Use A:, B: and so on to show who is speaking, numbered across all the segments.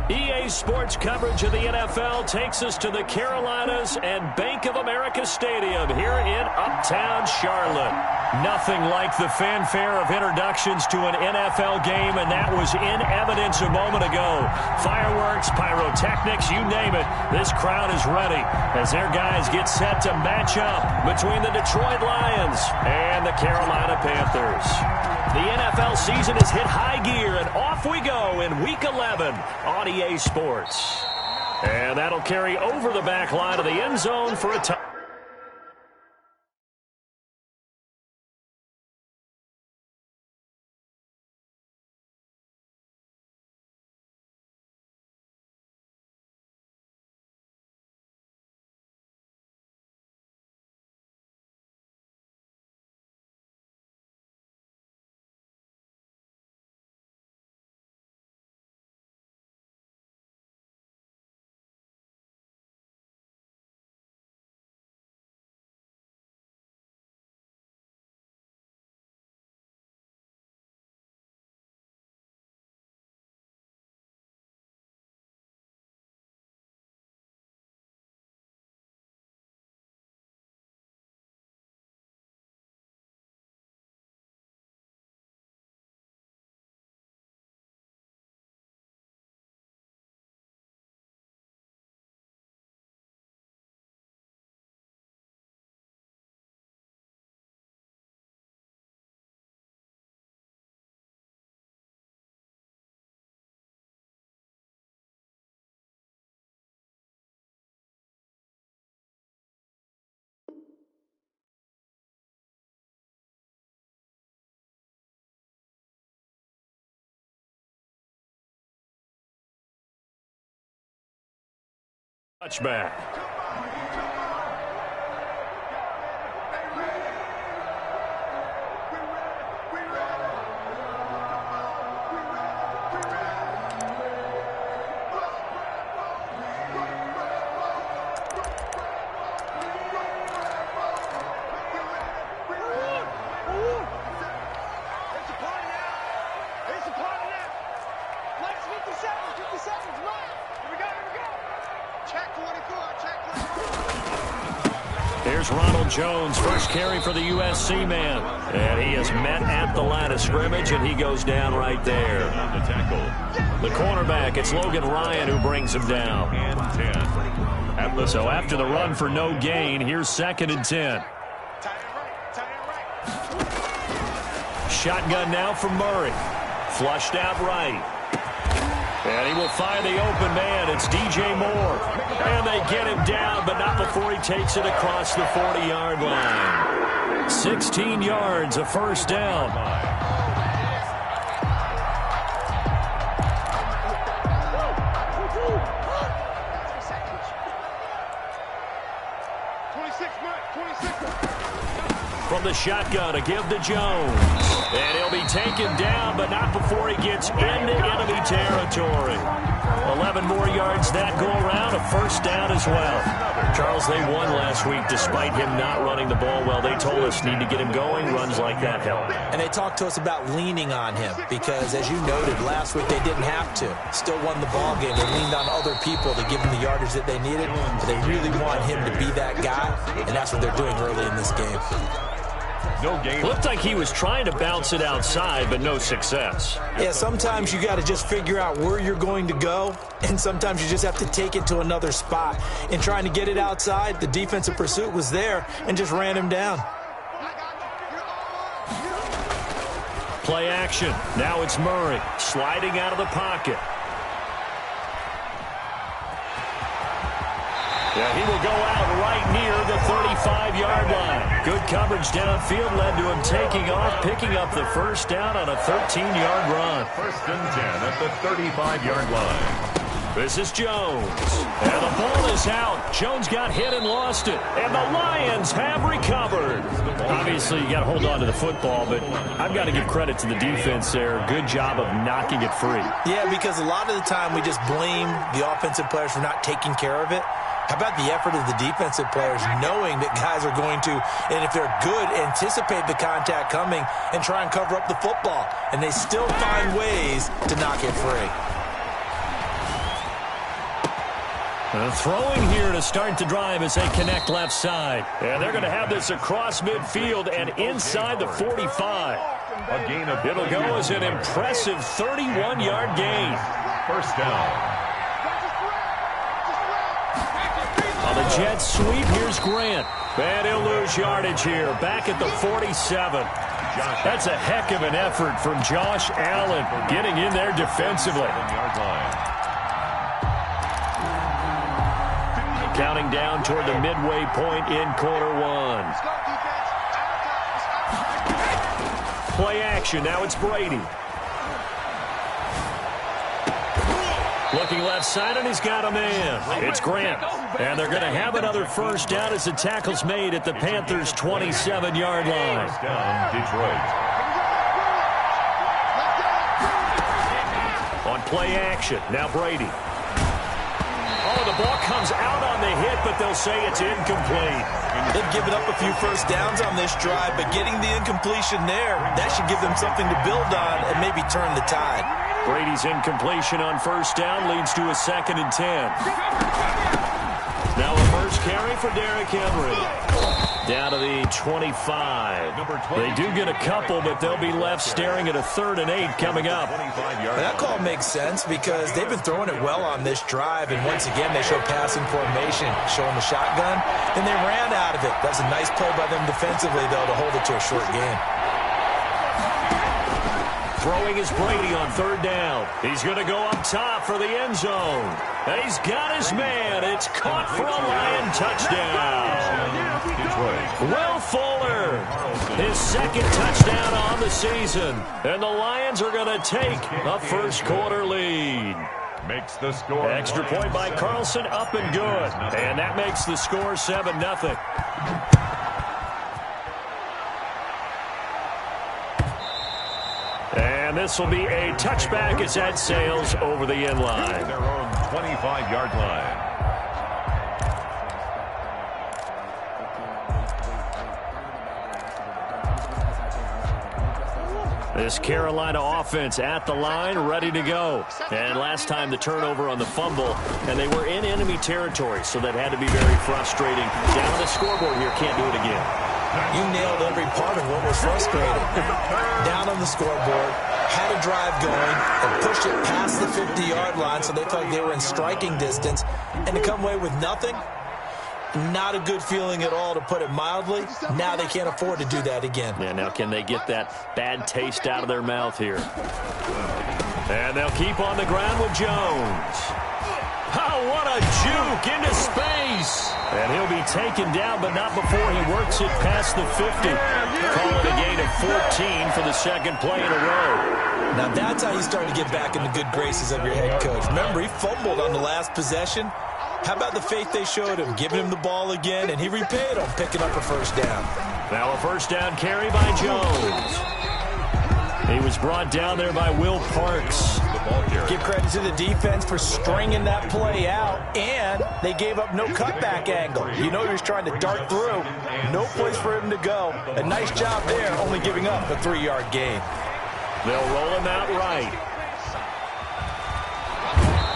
A: EA Sports coverage of the NFL takes us to the Carolinas and Bank of America Stadium here in Uptown Charlotte. Nothing like the fanfare of introductions to an NFL game, and that was in evidence a moment ago. Fireworks, pyrotechnics, you name it. This crowd is ready as their guys get set to match up between the Detroit Lions and the Carolina Panthers. The NFL season has hit high gear, and off we go in Week 11 on EA Sports. And that'll carry over the back line of the end zone for a touchdown. Touchback. Here's Ronald Jones, first carry for the USC man. And he is met at the line of scrimmage, and he goes down right there. The cornerback, it's Logan Ryan who brings him down. So after the run for no gain, here's 2nd and 10. Shotgun now from Murray. Flushed out right. And he will find the open man. It's DJ Moore. And they get him down, but not before he takes it across the 40-yard line. 16 yards, a first down. From the shotgun, a give to Jones. And he'll be taken down, but not before he gets into enemy territory. 11 more yards that go around, a first down as well. Charles, they won last week despite him not running the ball well. They told us need to get him going. Runs like that help.
B: And they talked to us about leaning on him because, as you noted, last week they didn't have to. Still won the ball game. They leaned on other people to give them the yardage that they needed. But they really want him to be that guy, and that's what they're doing early in this game.
A: No game. Looked like he was trying to bounce it outside, but no success.
B: Yeah, sometimes you got to just figure out where you're going to go, and sometimes you just have to take it to another spot. In trying to get it outside, the defensive pursuit was there and just ran him down.
A: Play action. Now it's Murray sliding out of the pocket. Yeah, he will go out right near the 35-yard line. Good coverage downfield led to him taking off, picking up the first down on a 13-yard run.
C: 1st and 10 at the 35-yard line.
A: This is Jones. And the ball is out. Jones got hit and lost it. And the Lions have recovered. Obviously, you got to hold on to the football, but I've got to give credit to the defense there. Good job of knocking it free.
B: Yeah, because a lot of the time we just blame the offensive players for not taking care of it. How about the effort of the defensive players knowing that guys are going to, and if they're good, anticipate the contact coming and try and cover up the football. And they still find ways to knock it free.
A: Throwing here to start the drive as they connect left side. And they're going to have this across midfield and inside the 45. It'll go as an impressive 31-yard gain.
C: First down.
A: On the jet sweep, here's Grant. And he'll lose yardage here, back at the 47. That's a heck of an effort from Josh Allen getting in there defensively. Counting down toward the midway point in quarter one. Play action. Now it's Brady. Looking left side, and he's got a man. It's Grant. And they're going to have another first down as the tackle's made at the Panthers' 27-yard line.
C: First down, Detroit.
A: On play action, now Brady. Oh, the ball comes out on the hit, but they'll say it's incomplete.
B: They've given up a few first downs on this drive, but getting the incompletion there, that should give them something to build on and maybe turn the tide.
A: Brady's incompletion on first down leads to a 2nd and 10. Now a first carry for Derrick Henry. Down to the 25. They do get a couple, but they'll be left staring at a 3rd and 8 coming up.
B: That call makes sense because they've been throwing it well on this drive, and once again they show passing formation, showing the shotgun. Then they ran out of it. That's a nice play by them defensively, though, to hold it to a short gain.
A: Throwing is Brady on 3rd down. He's going to go up top for the end zone. And he's got his man. It's caught for a Lion touchdown. Will Fuller, his 2nd touchdown on the season. And the Lions are going to take a first quarter lead.
C: Makes the score.
A: Extra point by Carlson, up and good. And that makes the score 7-0. And this will be a touchback as that sails over the end line.
C: Their own 25-yard line.
A: This Carolina offense at the line, ready to go. And last time the turnover on the fumble, and they were in enemy territory, so that had to be very frustrating. Down on the scoreboard here, can't do it again.
B: You nailed every part of what was frustrating. Down on the scoreboard, had a drive going, and pushed it past the 50-yard line so they felt like they were in striking distance. And to come away with nothing, not a good feeling at all, to put it mildly. Now they can't afford to do that again.
A: Yeah, now can they get that bad taste out of their mouth here? And they'll keep on the ground with Jones. Oh, what a juke into space. And he'll be taken down, but not before he works it past the 50. Call it a gain of 14 for the 2nd play in a row.
B: Now that's how you start to get back in the good graces of your head coach. Remember, he fumbled on the last possession. How about the faith they showed him, giving him the ball again, and he repaid him, picking up a first down.
A: Now a first down carry by Jones. He was brought down there by Will Parks.
B: Give credit to the defense for stringing that play out, and they gave up no cutback angle. You know he was trying to dart through. No place for him to go. A nice job there, only giving up a 3-yard gain.
A: They'll roll him out right.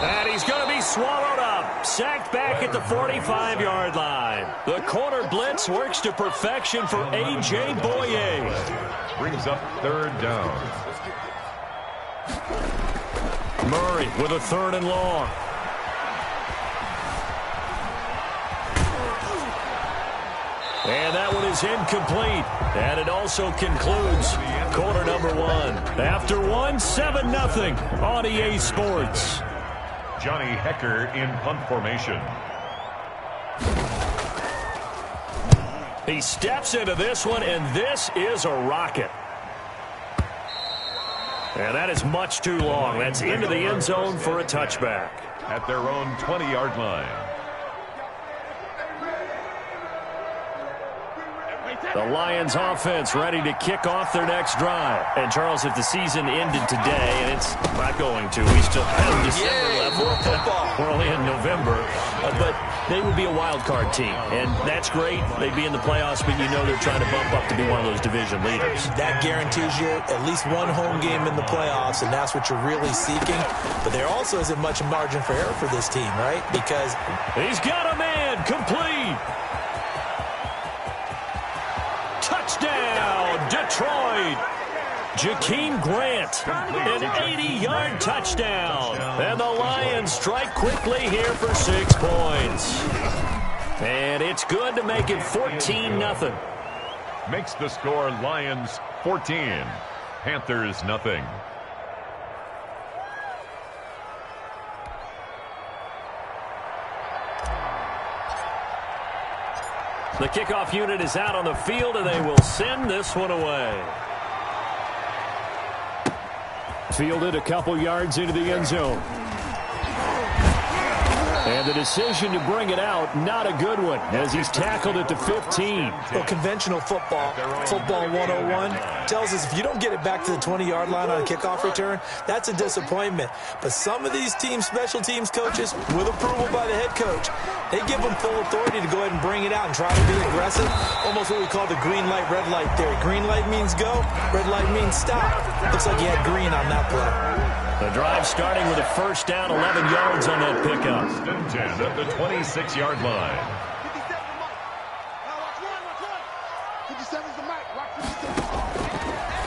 A: And he's going to be swallowed up. Sacked back at the 45-yard line. The corner blitz works to perfection for A.J. Boye.
C: Brings up 3rd down.
A: Murray with a 3rd and long. And that one is incomplete. And it also concludes quarter number 1. After 1, 7-0 on EA Sports.
C: Johnny Hecker in punt formation.
A: He steps into this one, and this is a rocket. And that is much too long. That's into the end zone for a touchback.
C: At their own 20-yard line.
A: The Lions offense ready to kick off their next drive. And Charles, if the season ended today, and it's not going to, we still have December left.
B: More football.
A: We're only in November. but they would be a wild card team, and that's great. They'd be in the playoffs, but you know they're trying to bump up to be one of those division leaders.
B: That guarantees you at least one home game in the playoffs, and that's what you're really seeking. But there also isn't much margin for error for this team, right? Because
A: he's got a man complete. Touchdown, Detroit. Jakeem Grant, an 80-yard touchdown. And the Lions strike quickly here for 6 points. And it's good to make it 14-0.
C: Makes the score Lions 14, Panthers nothing.
A: The kickoff unit is out on the field, and they will send this one away. Fielded a couple yards into the end zone. And the decision to bring it out, not a good one, as he's tackled at the 15.
B: Well, conventional football 101, tells us if you don't get it back to the 20-yard line on a kickoff return, that's a disappointment. But some of these special teams coaches, with approval by the head coach, they give them full authority to go ahead and bring it out and try to be aggressive, almost what we call the green light, red light theory. Green light means go, red light means stop. Looks like he had green on that play.
A: The drive starting with a first down, 11 yards on that pickup.
C: 10 at the 26-yard line.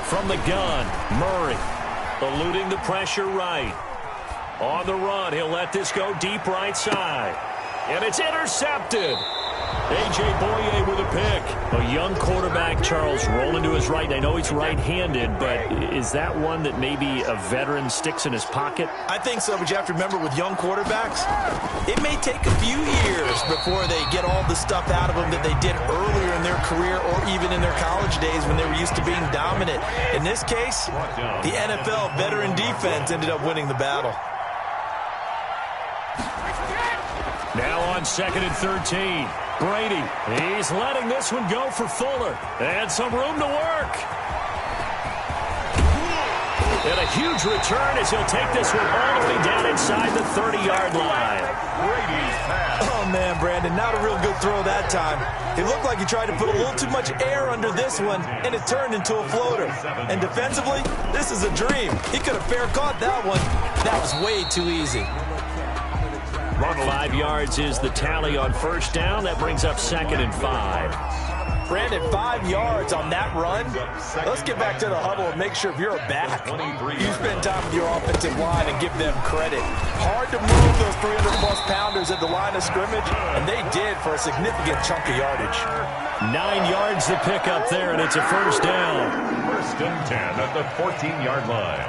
A: From the gun, Murray eluding the pressure right. On the run, he'll let this go deep right side. And it's intercepted. A.J. Boye with a pick. A young quarterback, Charles, rolling to his right. And I know he's right-handed, but is that one that maybe a veteran sticks in his pocket?
B: I think so, but you have to remember with young quarterbacks, it may take a few years before they get all the stuff out of them that they did earlier in their career or even in their college days when they were used to being dominant. In this case, the NFL veteran defense ended up winning the battle.
A: Now on 2nd and 13. Brady, he's letting this one go for Fuller. And some room to work. And a huge return as he'll take this one all the way down inside the 30-yard line.
C: Brady's pass.
B: Oh, man, Brandon, not a real good throw that time. It looked like he tried to put a little too much air under this one, and it turned into a floater. And defensively, this is a dream. He could have fair caught that one. That was way too easy.
A: 5 yards is the tally on first down. That brings up 2nd and 5.
B: Brandon, 5 yards on that run. Let's get back to the huddle and make sure if you're a back, you spend time with your offensive line and give them credit. Hard to move those 300-plus pounders at the line of scrimmage, and they did for a significant chunk of yardage.
A: 9 yards to pick up there, and it's a first down.
C: 1st and 10 at the 14-yard line.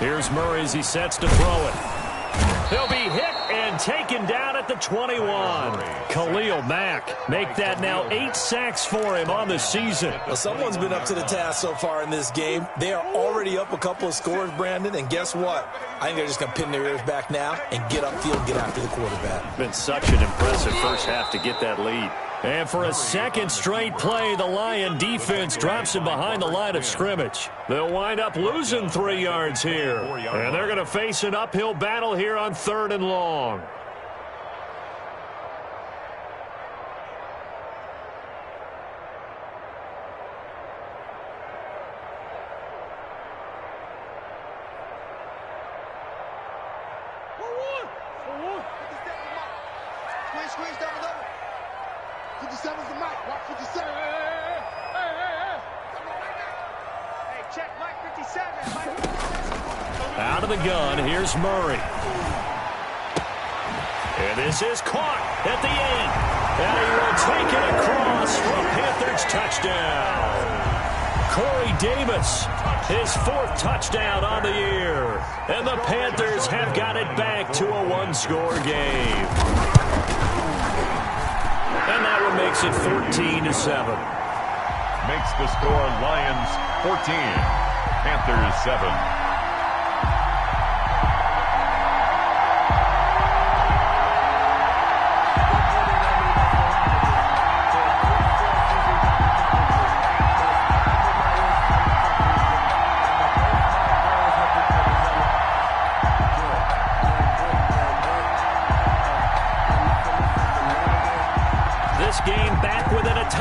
A: Here's Murray as he sets to throw it. He'll be hit and taken down at the 21. Khalil Mack make that now 8 sacks for him on the season.
B: Well, someone's been up to the task so far in this game. They are already up a couple of scores, Brandon, and guess what? I think they're just going to pin their ears back now and get upfield and get after the quarterback.
A: Been such an impressive first half to get that lead. And for a second straight play, the Lion defense drops him behind the line of scrimmage. They'll wind up losing 3 yards here. And they're going to face an uphill battle here on 3rd and long.
D: Squeeze double. 57's the mic. Watch 57. Hey, check Mike 57.
A: Out of the gun, here's Murray. And this is caught at the 8. And he will take it across for a Panthers touchdown. Corey Davis, his 4th touchdown on the year. And the Panthers have got it back to a 1-score game. And that one makes it 14-7.
C: Makes the score Lions 14, Panthers 7.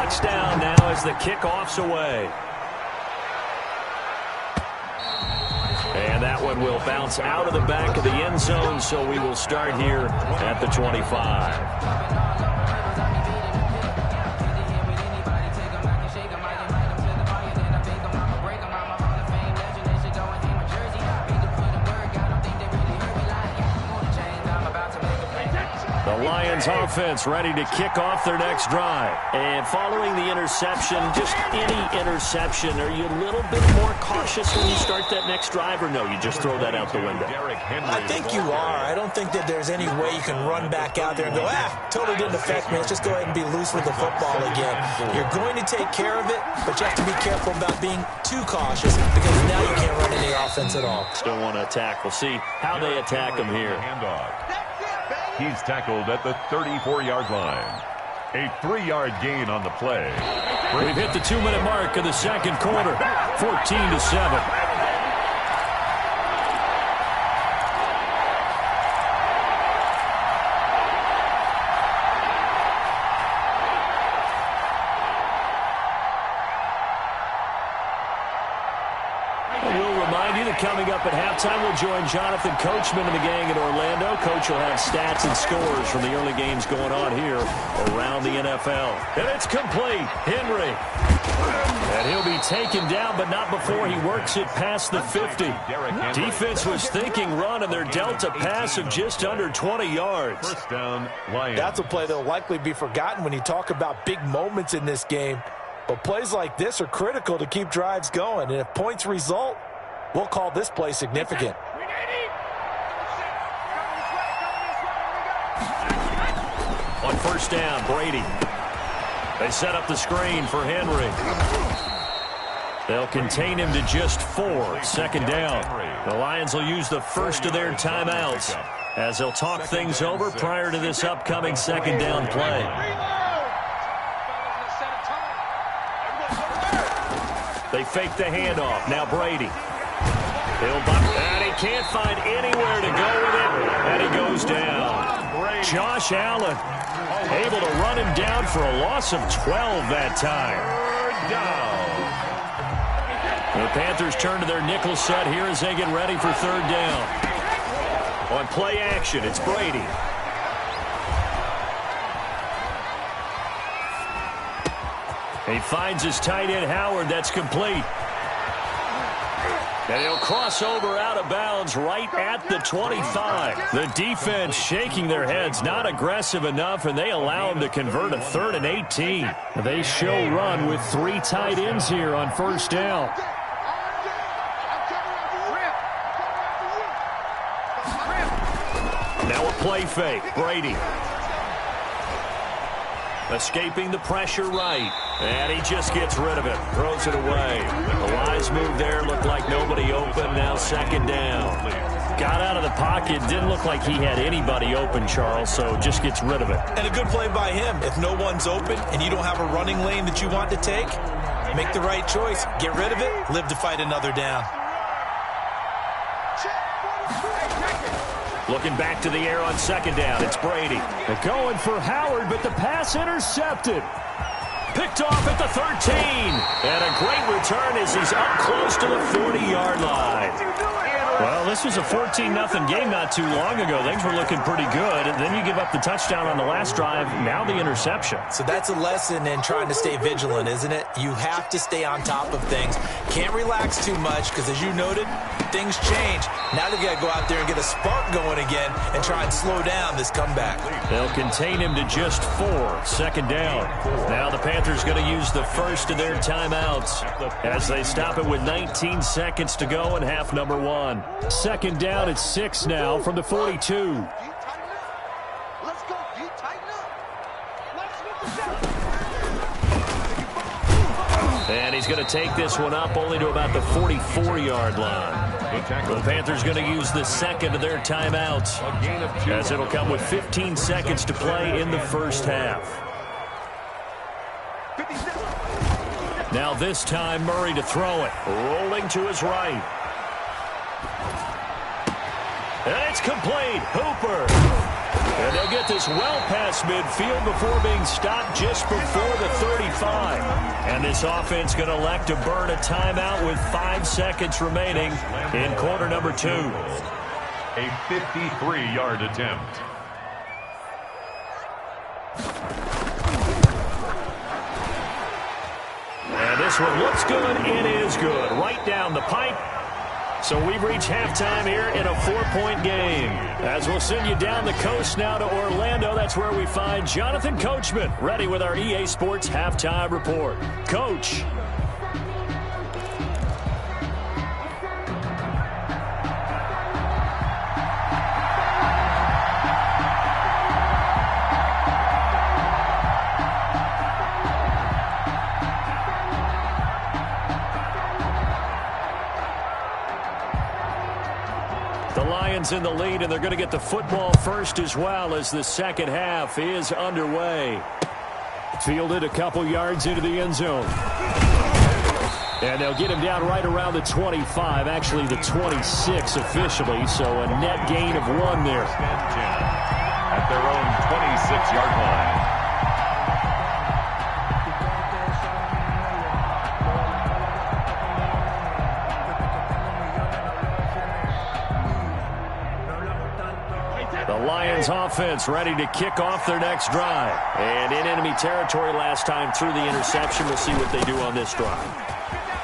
A: touchdown now as the kickoff's away. And that one will bounce out of the back of the end zone, so we will start here at the 25. Lions offense ready to kick off their next drive. And following the interception, just any interception, are you a little bit more cautious when you start that next drive, or no, you just throw that out the window?
B: I think you are. I don't think that there's any way you can run back out there and go, totally didn't affect me. Let's just go ahead and be loose with the football again. You're going to take care of it, but you have to be careful about being too cautious because now you can't run any offense at all.
A: Still want to attack. We'll see how they attack him here.
C: He's tackled at the 34-yard line. A 3-yard gain on the play.
A: We've hit the 2-minute mark of the second quarter. 14-7. Coming up at halftime, we'll join Jonathan Coachman and the gang in Orlando. Coach will have stats and scores from the early games going on here around the NFL. And it's complete. Henry. And he'll be taken down, but not before he works it past the 50. Defense was thinking run, and they're dealt a pass of just under 20 yards.
C: First down, Lions.
B: That's a play that will likely be forgotten when you talk about big moments in this game. But plays like this are critical to keep drives going. And if points result, we'll call this play significant.
A: On first down, Brady. They set up the screen for Henry. They'll contain him to just 4. Second down. The Lions will use the first of their timeouts as they'll talk things over prior to this upcoming second down play. They fake the handoff. Now Brady. And he can't find anywhere to go with it, and he goes down. Josh Allen able to run him down for a loss of 12 that time. The Panthers turn to their nickel set here as they get ready for third down. On play action, it's Brady. He finds his tight end Howard. That's complete. And he'll cross over out of bounds right at the 25. The defense shaking their heads, not aggressive enough, and they allow him to convert a 3rd and 18. They show run with 3 tight ends here on first down. Now a play fake. Brady. Escaping the pressure right. And he just gets rid of it. Throws it away. The wise move there. Looked like nobody open. Now second down. Got out of the pocket. Didn't look like he had anybody open, Charles, so just gets rid of it.
B: And a good play by him. If no one's open and you don't have a running lane that you want to take, make the right choice. Get rid of it. Live to fight another down.
A: Looking back to the air on second down. It's Brady. They're going for Howard, but the pass intercepted. Picked off at the 13. And a great return as he's up close to the 40-yard line. Well, this was a 14-0 game not too long ago. Things were looking pretty good. And then you give up the touchdown on the last drive. Now the interception.
B: So that's a lesson in trying to stay vigilant, isn't it? You have to stay on top of things. Can't relax too much because, as you noted, things change. Now they've got to go out there and get a spark going again and try and slow down this comeback.
A: They'll contain him to just 4. Second down. Now the Panthers going to use the first of their timeouts as they stop it with 19 seconds to go in half number 1. Second down at 6 now from the 42. And he's going to take this one up only to about the 44-yard line. The Panthers going to use the second of their timeouts as it'll come with 15 seconds to play in the first half. Now this time Murray to throw it. Rolling to his right. And it's complete. Hooper. And they'll get this well past midfield before being stopped just before the 35. And this offense going to elect to burn a timeout with 5 seconds remaining in quarter number 2.
C: A 53-yard attempt.
A: And this one looks good. It is good. Right down the pipe. So we've reached halftime here in a 4-point game. As we'll send you down the coast now to Orlando. That's where we find Jonathan Coachman ready with our EA Sports Halftime Report. Coach. In the lead, and they're going to get the football first as well as the second half is underway. Fielded a couple yards into the end zone. And they'll get him down right around the 25, actually the 26 officially, so a net gain of 1 there.
C: At their own 26-yard line.
A: Lions offense ready to kick off their next drive. And in enemy territory last time through the interception. We'll see what they do on this drive.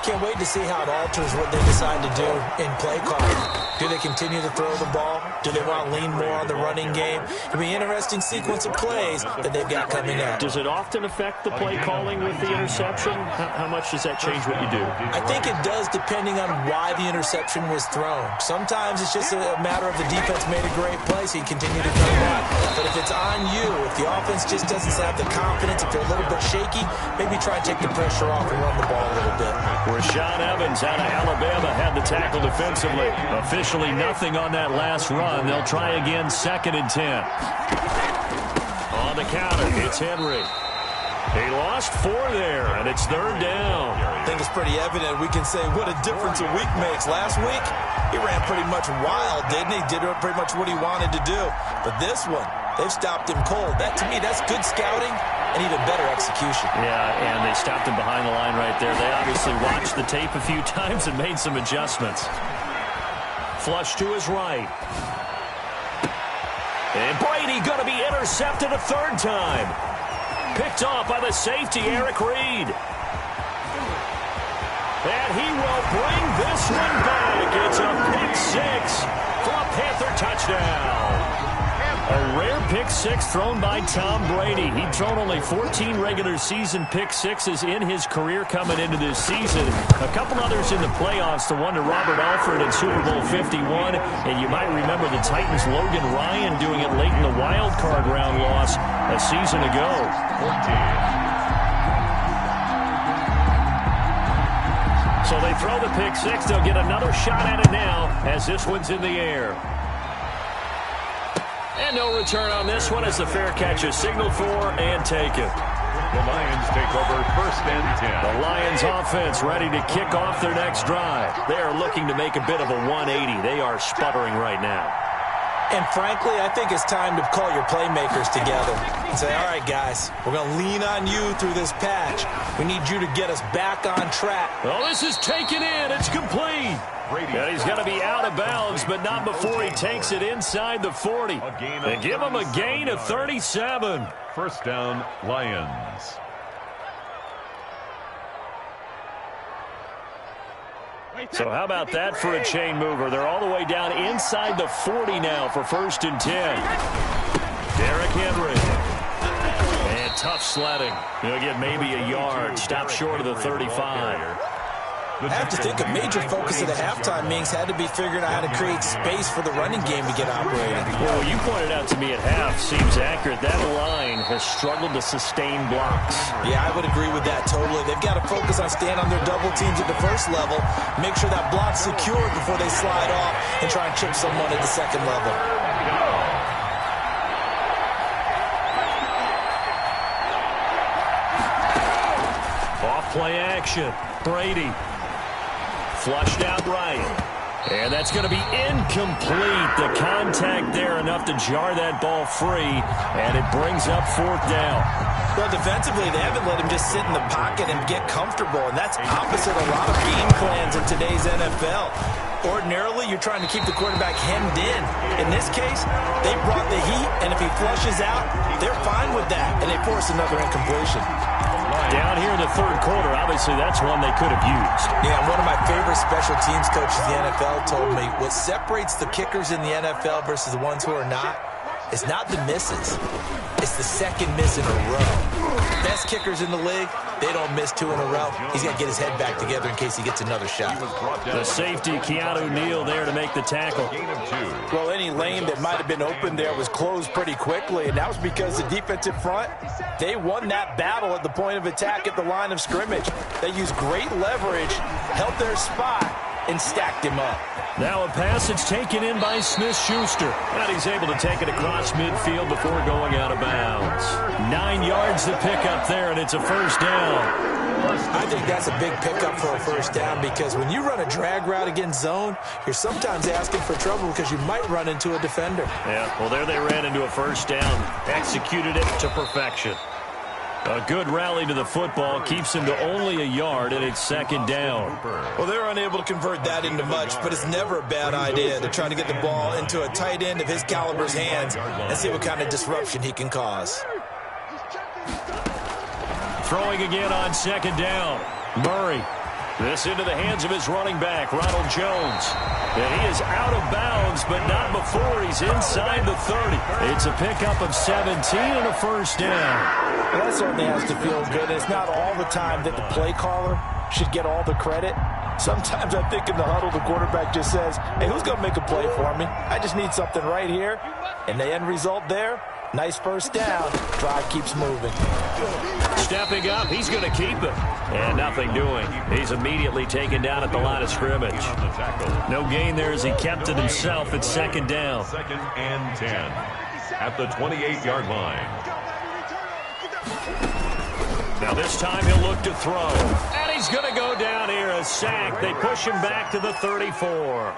B: Can't wait to see how it alters what they decide to do in play calling. Do they continue to throw the ball? Do they want to lean more on the running game? It'll be an interesting sequence of plays that they've got coming up.
A: Does it often affect the play calling with the interception? How much does that change what you do?
B: I think it does depending on why the interception was thrown. Sometimes it's just a matter of the defense made a great play, so you continue to come back. But if it's on you, if the offense just doesn't have the confidence, if they're a little bit shaky, maybe try and take the pressure off and run the ball a little bit.
A: Rashaan Evans out of Alabama had the tackle defensively. Officially nothing on that last run. They'll try again, 2nd and 10. On the counter, it's Henry. He lost 4 there, and it's 3rd down.
B: I think it's pretty evident. We can say what a difference a week makes. Last week, he ran pretty much wild, didn't he? Did pretty much what he wanted to do. But this one, they've stopped him cold. That, to me, that's good scouting and even better execution.
A: Yeah, and they stopped him behind the line right there. They obviously watched the tape a few times and made some adjustments. Flush to his right. And Brady going to be intercepted a 3rd time. Picked off by the safety, Eric Reed. And he will bring this one back. It's a pick 6 for a Panther touchdown. A rare pick 6 thrown by Tom Brady. He'd thrown only 14 regular season pick 6s in his career coming into this season. A couple others in the playoffs, the one to Robert Alford in Super Bowl 51. And you might remember the Titans' Logan Ryan doing it late in the wild card round loss a season ago. 14. So they throw the pick 6. They'll get another shot at it now as this one's in the air. And no return on this one as the fair catch is signaled for and taken.
C: The Lions take over 1st and 10.
A: The Lions offense ready to kick off their next drive. They are looking to make a bit of a 180. They are sputtering right now.
B: And frankly, I think it's time to call your playmakers together and say, all right, guys, we're going to lean on you through this patch. We need you to get us back on track.
A: Well, this is taken in. It's complete. And he's going to be out of bounds, but not before he takes it inside the 40. They give him a gain of 37.
C: 1st down, Lions.
A: So how about that for a chain mover? They're all the way down inside the 40 now for 1st and 10. Derrick Henry. And tough sledding. He'll get maybe a yard. Stop short of the 35.
B: I have to think a major focus of the halftime meetings had to be figuring out how to create space for the running game to get operating.
A: Well, what you pointed out to me at half seems accurate. That line has struggled to sustain blocks.
B: Yeah, I would agree with that totally. They've got to focus on staying on their double teams at the 1st level, make sure that block's secured before they slide off and try and chip someone at the 2nd level.
A: Off play action. Brady. Flushed out right. And that's going to be incomplete. The contact there enough to jar that ball free, and it brings up fourth down.
B: Well, defensively, they haven't let him just sit in the pocket and get comfortable, and that's opposite a lot of game plans in today's NFL. Ordinarily, you're trying to keep the quarterback hemmed in. In this case, they brought the heat, and if he flushes out, they're fine with that, and they force another incompletion.
A: Down here in the third quarter, obviously that's one they could have used.
B: Yeah, one of my favorite special teams coaches in the NFL told me what separates the kickers in the NFL versus the ones who are not is not the misses. It's the second miss in a row. Best kickers in the league, they don't miss two in a row. He's got to get his head back together in case he gets another shot.
A: The safety, Keanu Neal, there to make the tackle.
E: Well, any lane that might have been open there was closed pretty quickly, and that was because the defensive front, they won that battle at the point of attack at the line of scrimmage. They used great leverage, held their spot, and stacked him up.
A: Now a pass that's taken in by Smith-Schuster. And he's able to take it across midfield before going out of bounds. 9 yards to pick up there, and it's a first down.
B: I think that's a big pickup for a first down because when you run a drag route against zone, you're sometimes asking for trouble because you might run into a defender.
A: Yeah, well, there they ran into a first down. Executed it to perfection. A good rally to the football keeps him to only a yard, and it's second down.
B: Well, they're unable to convert that into much, but it's never a bad idea to try to get the ball into a tight end of his caliber's hands and see what kind of disruption he can cause.
A: Throwing again on second down. Murray. This into the hands of his running back, Ronald Jones. And he is out of bounds, but not before he's inside the 30. It's a pickup of 17 and a first down.
E: Well, that certainly has to feel good. It's not all the time that the play caller should get all the credit. Sometimes I think in the huddle, the quarterback just says, hey, who's going to make a play for me? I just need something right here. And the end result there, nice first down. Drive keeps moving.
A: Stepping up, he's going to keep it. And nothing doing. He's immediately taken down at the line of scrimmage. No gain there as he kept it himself at second down.
C: Second and 10 at the 28-yard line.
A: Now this time he'll look to throw. And he's going to go down here, a sack. They push him back to the 34.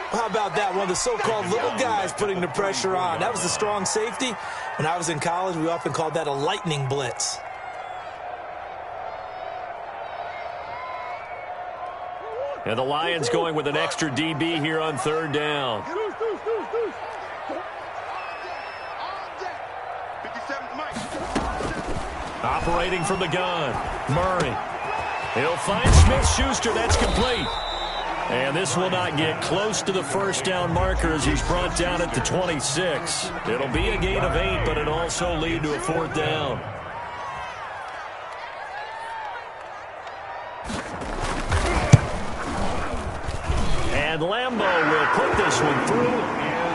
B: How about that? One of the so-called little guys putting the pressure on. That was a strong safety. When I was in college, we often called that a lightning blitz.
A: And the Lions going with an extra DB here on third down. Operating from the gun, Murray. He'll find Smith-Schuster. That's complete. And this will not get close to the first down marker as he's brought down at the 26. It'll be a gain of 8, but it'll also lead to a fourth down. And Lambeau will put this one through.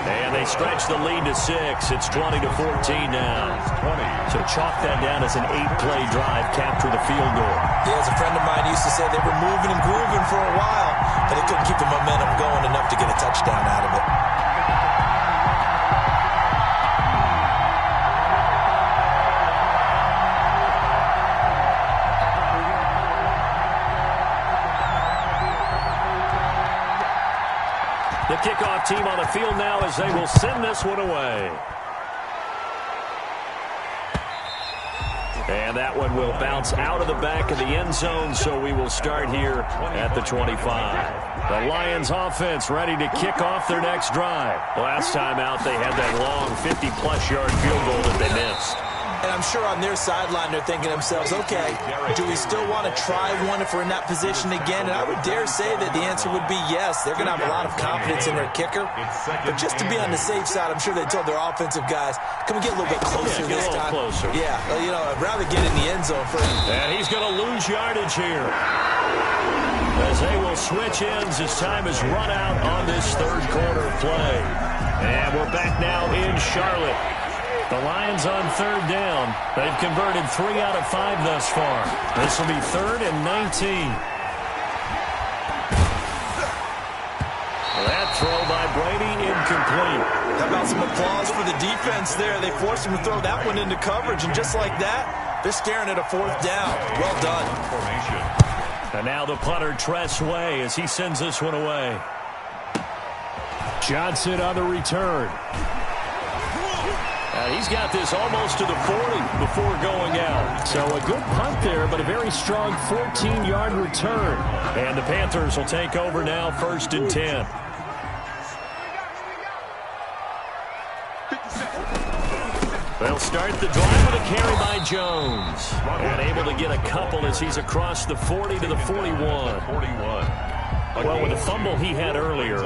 A: And they stretch the lead to 6. It's 20-14 now. So chalk that down as an 8-play drive, capture the field goal.
B: Yeah, as a friend of mine used to say, they were moving and grooving for a while, but they couldn't keep the momentum going enough to get a touchdown out of it.
A: The kickoff team on the field now as they will send this one away. And that one will bounce out of the back of the end zone, so we will start here at the 25. The Lions offense ready to kick off their next drive. Last time out, they had that long 50-plus yard field goal that they missed.
B: And I'm sure on their sideline they're thinking to themselves, okay, do we still want to try one if we're in that position again? And I would dare say that the answer would be yes. They're going to have a lot of confidence in their kicker. But just to be on the safe side, I'm sure they told their offensive guys, can we get a little bit closer this time?
A: Closer.
B: Yeah, you know, I'd rather get in the end zone first.
A: And he's going to lose yardage here, as they will switch ends as time is run out on this third quarter play. And we're back now in Charlotte. The Lions on third down. They've converted 3 out of 5 thus far. This will be 3rd and 19. That throw by Brady incomplete.
B: How about some applause for the defense there? They forced him to throw that one into coverage, and just like that, they're staring at a 4th down. Well done.
A: And now the punter, Tress Way, as he sends this one away. Johnson on the return. He's got this almost to the 40 before going out. So a good punt there, but a very strong 14-yard return. And the Panthers will take over now, 1st and 10. They'll start the drive with a carry by Jones. And able to get a couple as he's across the 40 to the 41. Well, with the fumble he had earlier,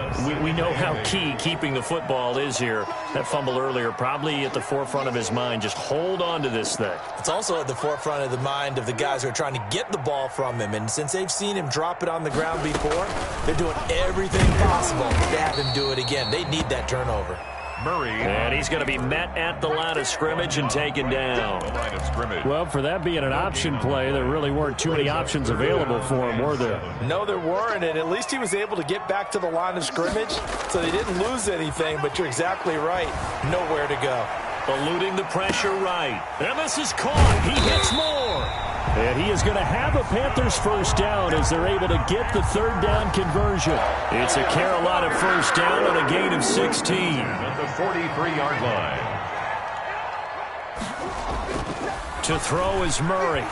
A: we know how key keeping the football is here. That fumble earlier probably at the forefront of his mind. Just hold on to this thing.
B: It's also at the forefront of the mind of the guys who are trying to get the ball from him. And since they've seen him drop it on the ground before, they're doing everything possible to have him do it again. They need that turnover.
C: Murray.
A: And he's going to be met at the line of scrimmage and taken down. Well, for that being an option play, there really weren't too many options available for him, were there?
E: No, there weren't, and at least he was able to get back to the line of scrimmage, so they didn't lose anything, but you're exactly right. Nowhere to go.
A: Eluding the pressure right. And this is caught. He hits more. And he is going to have a Panthers first down as they're able to get the 3rd down conversion. It's a Carolina first down on a gain of 16.
C: At the 43-yard line.
A: To throw is Murray.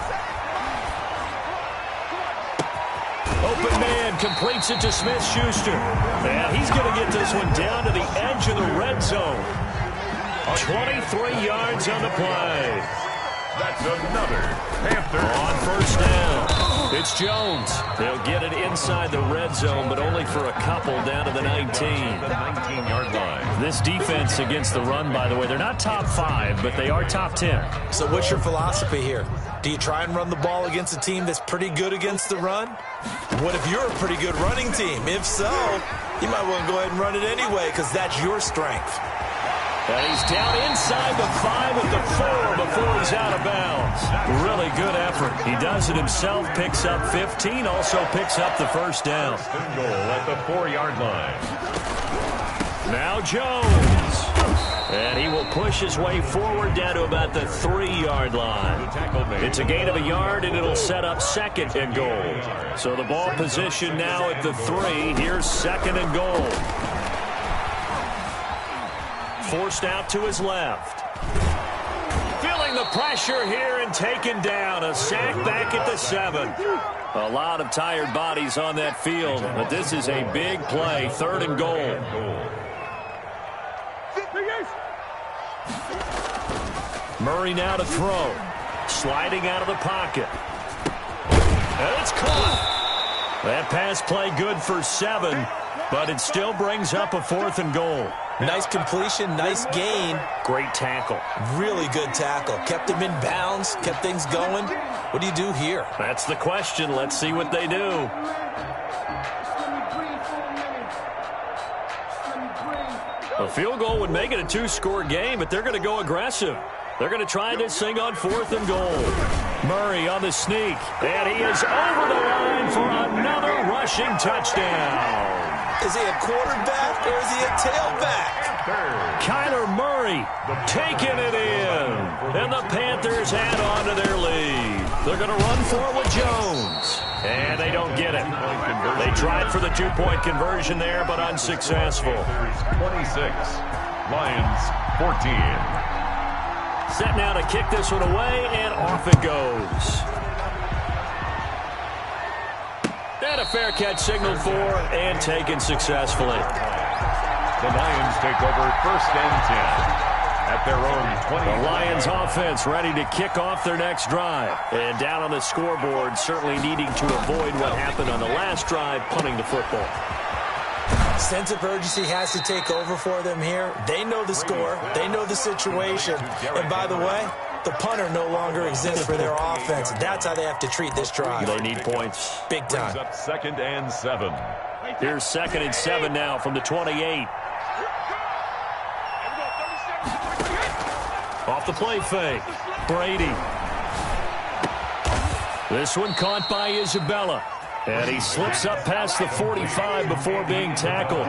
A: Open man completes it to Smith-Schuster. And he's going to get this one down to the edge of the red zone. 23 yards on the play.
C: That's another Panther.
A: On first down, it's Jones. They'll get it inside the red zone, but only for a couple down to the 19.
C: The 19-yard line.
A: This defense against the run, by the way, they're not top 5, but they are top 10.
B: So what's your philosophy here? Do you try and run the ball against a team that's pretty good against the run? What if you're a pretty good running team? If so, you might want to go ahead and run it anyway because that's your strength.
A: And he's down inside the 5 at the 4 before he's out of bounds. Really good effort. He does it himself, picks up 15, also picks up the first down.
C: Goal at the 4-yard line.
A: Now Jones. And he will push his way forward down to about the 3-yard line. It's a gain of a yard, and it'll set up 2nd and goal. So the ball position now at the 3. Here's 2nd and goal. Forced out to his left. Feeling the pressure here and taken down. A sack back at the 7. A lot of tired bodies on that field, but this is a big play. 3rd and goal. Murray now to throw. Sliding out of the pocket. And it's caught. That pass play good for 7, but it still brings up a 4th and goal.
B: Nice completion, nice gain.
A: Great tackle.
B: Really good tackle. Kept him in bounds, kept things going. What do you do here?
A: That's the question. Let's see what they do. A field goal would make it a 2-score game, but they're going to go aggressive. They're going to try this thing on 4th and goal. Murray on the sneak, and he is over the line for another rushing touchdown.
B: Is he a quarterback or is he a tailback?
A: Kyler Murray taking it in. And the Panthers add on to their lead. They're going to run for it with Jones. And they don't get it. They tried for the 2-point conversion there, but unsuccessful.
C: 26. Lions 14.
A: Set now to kick this one away, and off it goes. And a fair catch signaled for and taken successfully.
C: The Lions take over 1st and 10 at their own 20.
A: The Lions offense ready to kick off their next drive. And down on the scoreboard, certainly needing to avoid what happened on the last drive, punting the football.
B: Sense of urgency has to take over for them here. They know the score. They know the situation. And by the way, the punter no longer exists for their offense. That's how they have to treat this drive.
A: They need points.
B: Big time.
C: Up 2nd and 7.
A: Here's 2nd and 7 now from the 28. Off the play fake. Brady. This one caught by Isabella. And he slips up past the 45 before being tackled.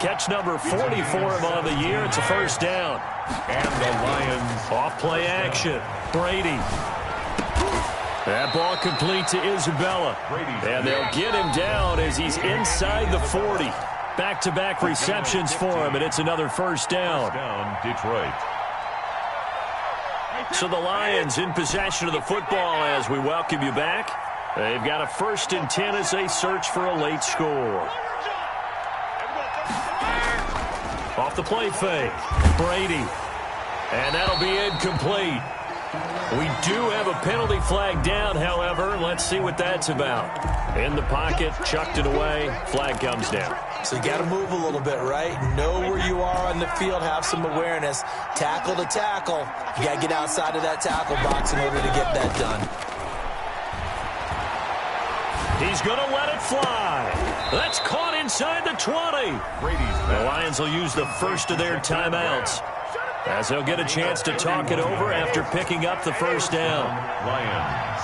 A: Catch number 40 for him on the year. It's a first down.
C: And the Lions
A: off play action. Brady. That ball complete to Isabella. And they'll get him down as he's inside the 40. Back-to-back receptions for him, and it's another first down.
C: First down, Detroit.
A: So the Lions in possession of the football as we welcome you back. They've got a 1st and 10 as they search for a late score. Off the play fake, Brady. And that'll be incomplete. We do have a penalty flag down, however. Let's see what that's about. In the pocket, chucked it away, flag comes down.
B: So you got to move a little bit, right? Know where you are on the field, have some awareness. Tackle to tackle. You got to get outside of that tackle box in order to get that done.
A: He's going to let it fly. That's caught inside the 20. The Lions will use the first of their timeouts as they'll get a chance to talk it over after picking up the first down.
C: Lions.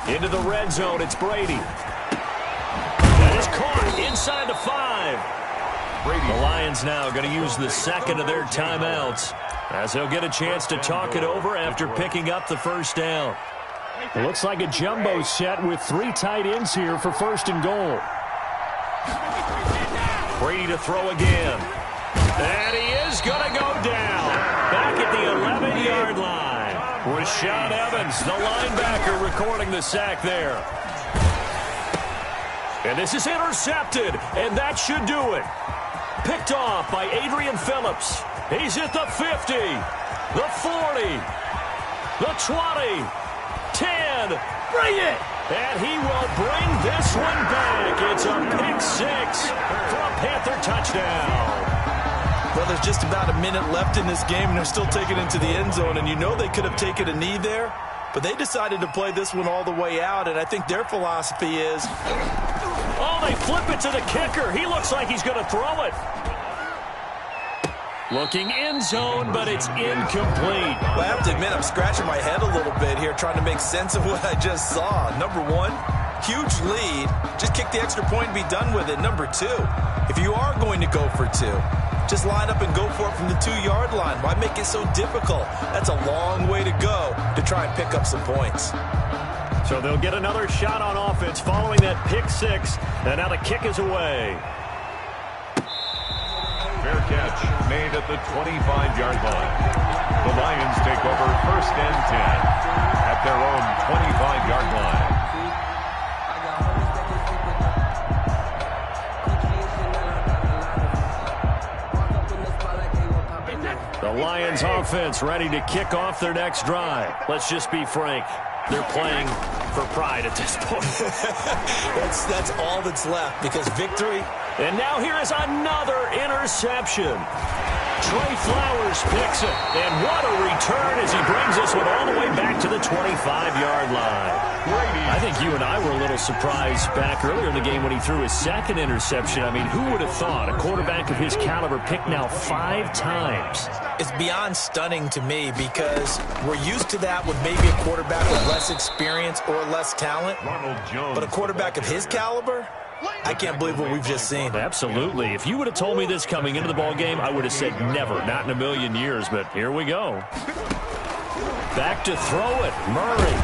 A: Into the red zone, it's Brady. That is caught inside the 5. The Lions now going to use the second of their timeouts as they'll get a chance to talk it over after picking up the first down. It looks like a jumbo set with 3 tight ends here for 1st and goal. Brady to throw again. And he is going to go down. Back at the 11-yard line. Rashaan Evans, the linebacker, recording the sack there. And this is intercepted, and that should do it. Picked off by Adrian Phillips. He's at the 50, the 40, the 20, 10. Bring it! And he will bring this one back. It's a pick 6 for a Panther touchdown.
E: Well, there's just about a minute left in this game, and they're still taking it into the end zone. And you know they could have taken a knee there, but they decided to play this one all the way out. And I think their philosophy is...
A: Oh, they flip it to the kicker. He looks like he's going to throw it. Looking end zone, but it's incomplete.
E: Well, I have to admit, I'm scratching my head a little bit here trying to make sense of what I just saw. Number one, huge lead. Just kick the extra point and be done with it. Number two, if you are going to go for 2, just line up and go for it from the 2-yard line. Why make it so difficult? That's a long way to go to try and pick up some points.
A: So they'll get another shot on offense following that pick 6, and now the kick is away.
C: Fair catch made at the 25-yard line. The Lions take over 1st and 10 at their own 25-yard line.
A: The Lions offense ready to kick off their next drive. Let's just be frank. They're playing for pride at this point.
B: That's all that's left because victory.
A: And now here is another interception. Trey Flowers picks it. And what a return as he brings this one all the way back to the 25-yard line. I think you and I were a little surprised back earlier in the game when he threw his 2nd interception. I mean, who would have thought a quarterback of his caliber picked now 5 times?
B: It's beyond stunning to me because we're used to that with maybe a quarterback with less experience or less talent. But a quarterback of his caliber, I can't believe what we've just seen.
A: Absolutely. If you would have told me this coming into the ball game, I would have said never, not in a million years. But here we go. Back to throw it, Murray.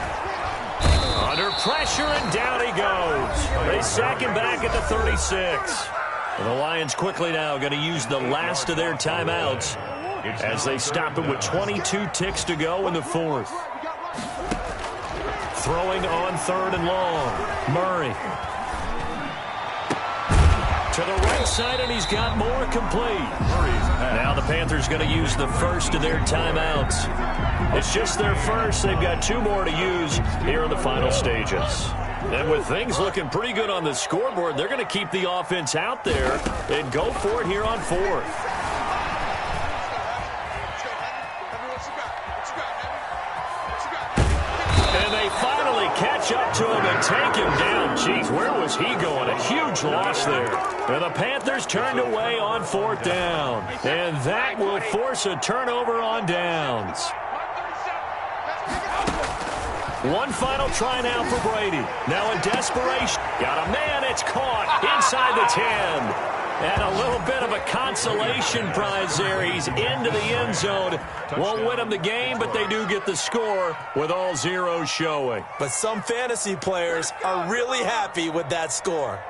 A: Under pressure, and down he goes. They sack him back at the 36. The Lions quickly now going to use the last of their timeouts as they stop it with 22 ticks to go in the 4th. Throwing on 3rd and long. Murray. To the right side, and he's got more complete. Now the Panthers going to use the first of their timeouts. It's just their first. They've got 2 more to use here in the final stages. And with things looking pretty good on the scoreboard, they're going to keep the offense out there and go for it here on 4th. And they finally catch up to him and take him down. Jeez, where was he going? A huge loss there. And the Panthers turned away on 4th down. And that will force a turnover on downs. One final try now for Brady. Now in desperation. Got a man. It's caught inside the 10. And a little bit of a consolation prize there. He's into the end zone. Won't win them the game, but they do get the score with all zeros showing.
B: But some fantasy players are really happy with that score.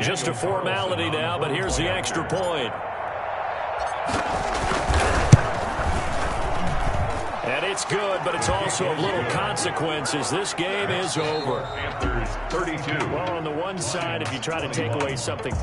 A: Just a formality now, but here's the extra point. And it's good, but it's also of little consequences. This game is over.
C: Panthers 32.
A: Well, on the one side, if you try to take away something